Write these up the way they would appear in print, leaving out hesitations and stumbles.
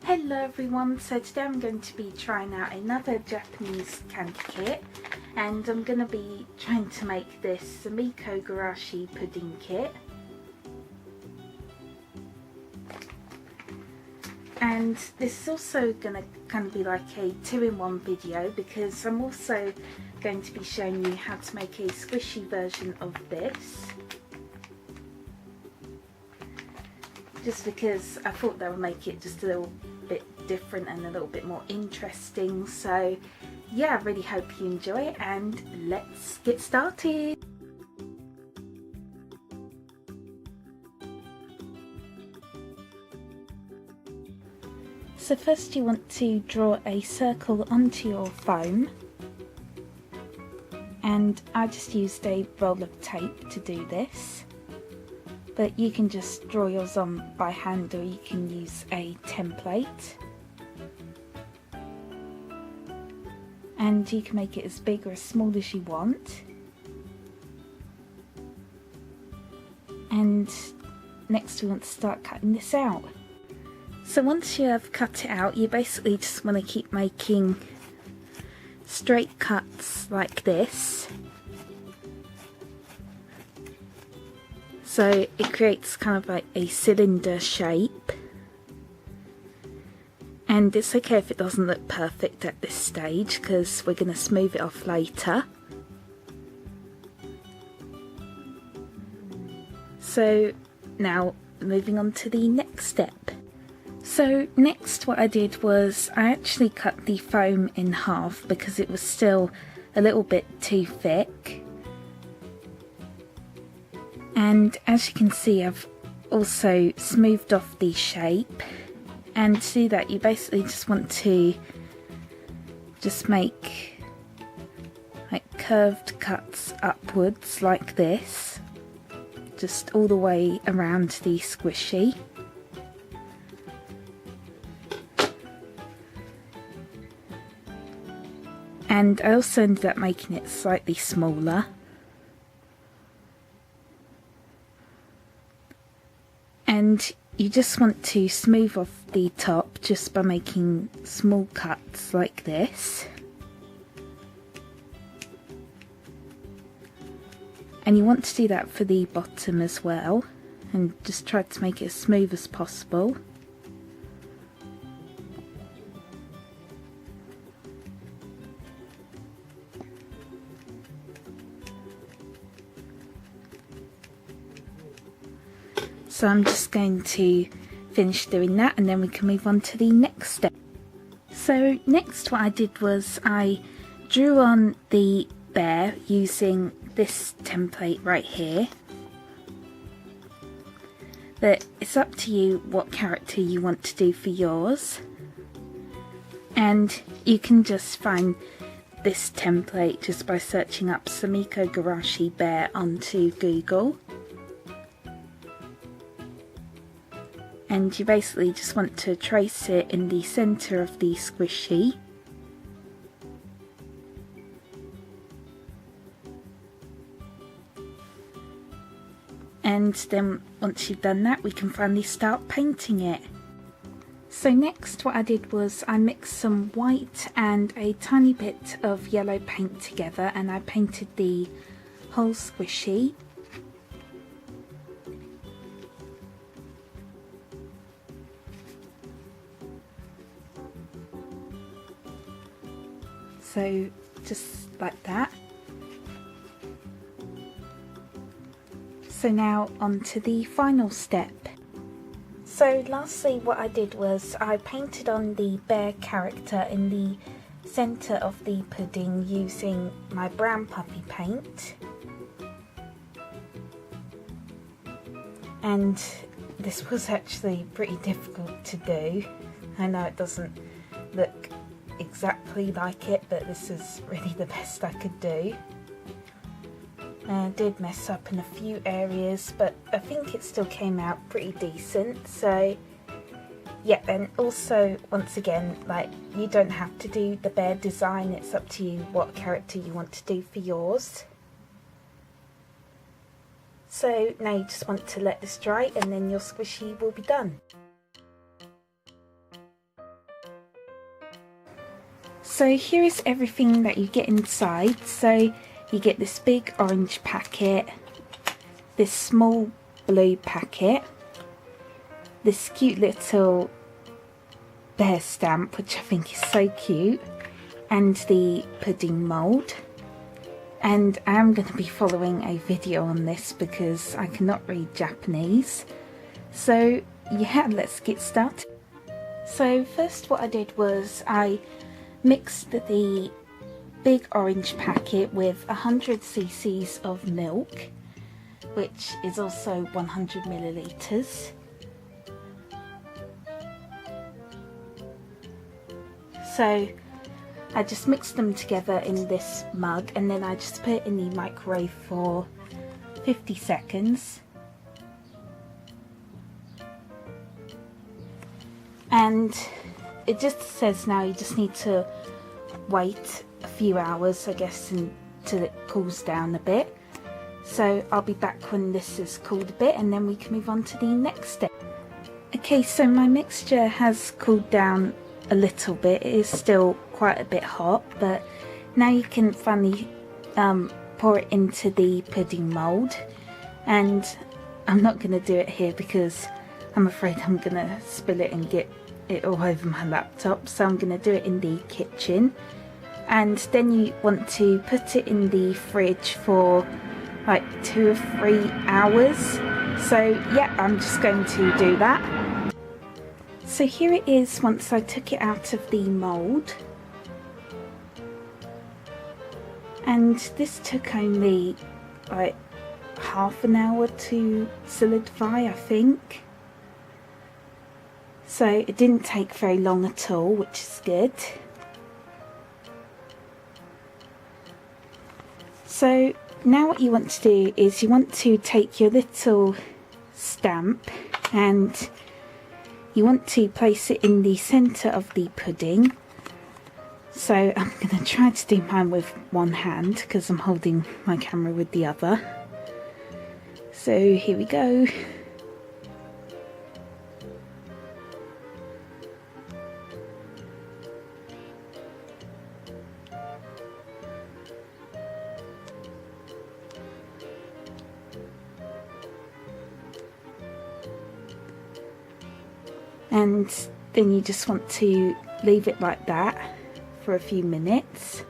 Hello everyone, so today I'm going to be trying out another Japanese candy kit, and I'm going to be trying to make this Sumikko Gurashi pudding kit. And this is also going to kind of be like a 2-in-1 video, because I'm also going to be showing you how to make a squishy version of this. Just because I thought that would make it just a little bit different and a little bit more interesting. So yeah, I really hope you enjoy it, and let's get started. So first you want to draw a circle onto your foam, and I just used a roll of tape to do this. But you can just draw yours on by hand, or you can use a template. And you can make it as big or as small as you want. And next we want to start cutting this out. So once you have cut it out, you basically just want to keep making straight cuts like this. So it creates kind of like a cylinder shape, and it's okay if it doesn't look perfect at this stage because we're going to smooth it off later. So now moving on to the next step. So next what I did was I actually cut the foam in half because it was still a little bit too thick. And as you can see, I've also smoothed off the shape, and to do that you basically just want to just make like curved cuts upwards like this, just all the way around the squishy. And I also ended up making it slightly smaller. And you just want to smooth off the top just by making small cuts like this. And you want to do that for the bottom as well, and just try to make it as smooth as possible. So I'm just going to finish doing that, and then we can move on to the next step. So next what I did was I drew on the bear using this template right here. But it's up to you what character you want to do for yours. And you can just find this template just by searching up Sumikko Gurashi bear onto Google. And you basically just want to trace it in the centre of the squishy. And then once you've done that, we can finally start painting it. So next what I did was I mixed some white and a tiny bit of yellow paint together, and I painted the whole squishy. So just like that. So now on to the final step. So lastly what I did was I painted on the bear character in the centre of the pudding using my brown puffy paint. And this was actually pretty difficult to do. I know it doesn't look exactly like it, but this is really the best I could do. I did mess up in a few areas, but I think it still came out pretty decent. So yeah, and also once again, like, you don't have to do the bear design, it's up to you what character you want to do for yours. So now you just want to let this dry, and then your squishy will be done. So here is everything that you get inside. So you get this big orange packet, this small blue packet, this cute little bear stamp, which I think is so cute, and the pudding mould. And I am going to be following a video on this because I cannot read Japanese. So yeah, let's get started. So first what I did was I mixed the big orange packet with 100 cc's of milk, which is also 100 millilitres. So I just mixed them together in this mug, and then I just put it in the microwave for 50 seconds. And it just says now you just need to wait a few hours, I guess, until it cools down a bit. So I'll be back when this has cooled a bit, and then we can move on to the next step. Okay, so my mixture has cooled down a little bit. It is still quite a bit hot, but now you can finally pour it into the pudding mould. And I'm not going to do it here because I'm afraid I'm going to spill it and get it all over my laptop, so I'm going to do it in the kitchen. And then you want to put it in the fridge for like 2 or 3 hours. So yeah, I'm just going to do that. So here it is once I took it out of the mould. And this took only like half an hour to solidify, I think. So it didn't take very long at all, which is good. So now what you want to do is you want to take your little stamp and you want to place it in the centre of the pudding. So I'm going to try to do mine with one hand because I'm holding my camera with the other. So here we go. And then you just want to leave it like that for a few minutes.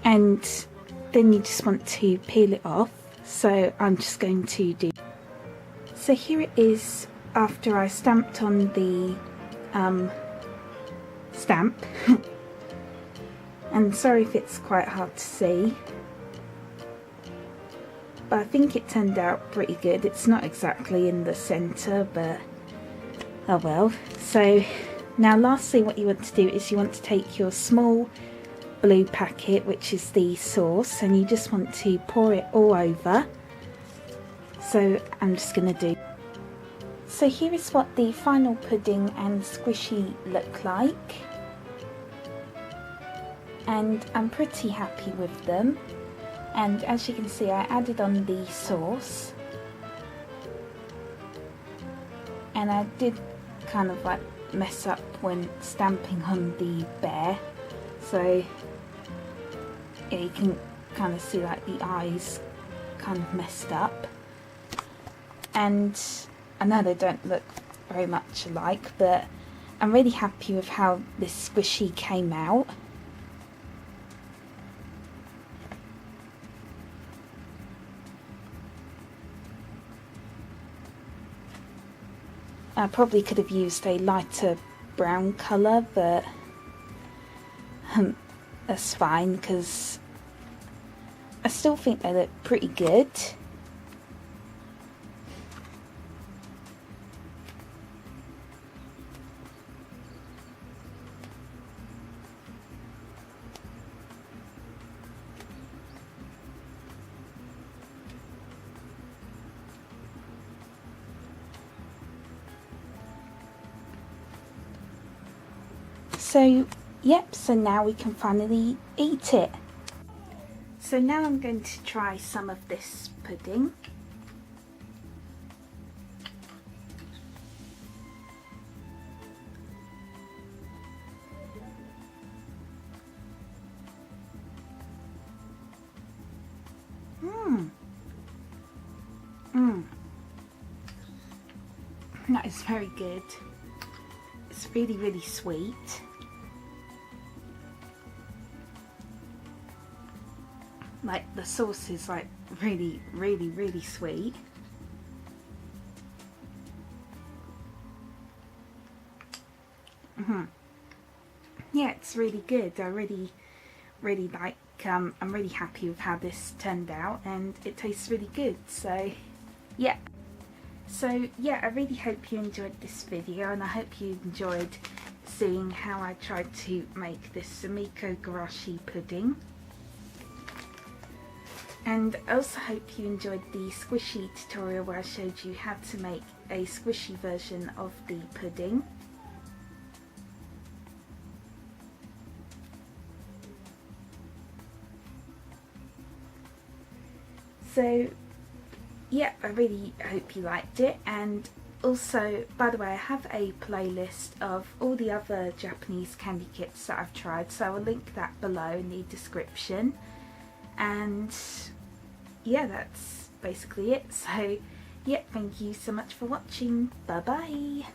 And then you just want to peel it off. So I'm just going to do. So here it is after I stamped on the stamp. And sorry if it's quite hard to see, but I think it turned out pretty good. It's not exactly in the centre, but oh well. So now lastly what you want to do is you want to take your small blue packet, which is the sauce, and you just want to pour it all over. So I'm just going to do. So here is what the final pudding and squishy look like. And I'm pretty happy with them. And as you can see, I added on the sauce, and I did kind of like mess up when stamping on the bear, so yeah, you can kind of see like the eyes kind of messed up. And I know they don't look very much alike, but I'm really happy with how this squishy came out. I probably could have used a lighter brown colour, but that's fine because I still think they look pretty good. So yep, so now we can finally eat it. So now I'm going to try some of this pudding. is very good. It's really, really sweet. Like the sauce is like really, really, really sweet. Yeah, it's really good. I really like, I'm really happy with how this turned out, and it tastes really good. So yeah. I really hope you enjoyed this video, and I hope you enjoyed seeing how I tried to make this Sumikko Gurashi pudding. And I also hope you enjoyed the squishy tutorial where I showed you how to make a squishy version of the pudding. So yeah, I really hope you liked it. And also, by the way, I have a playlist of all the other Japanese candy kits that I've tried, so I'll link that below in the description. And yeah, that's basically it. So yeah, thank you so much for watching. Bye bye.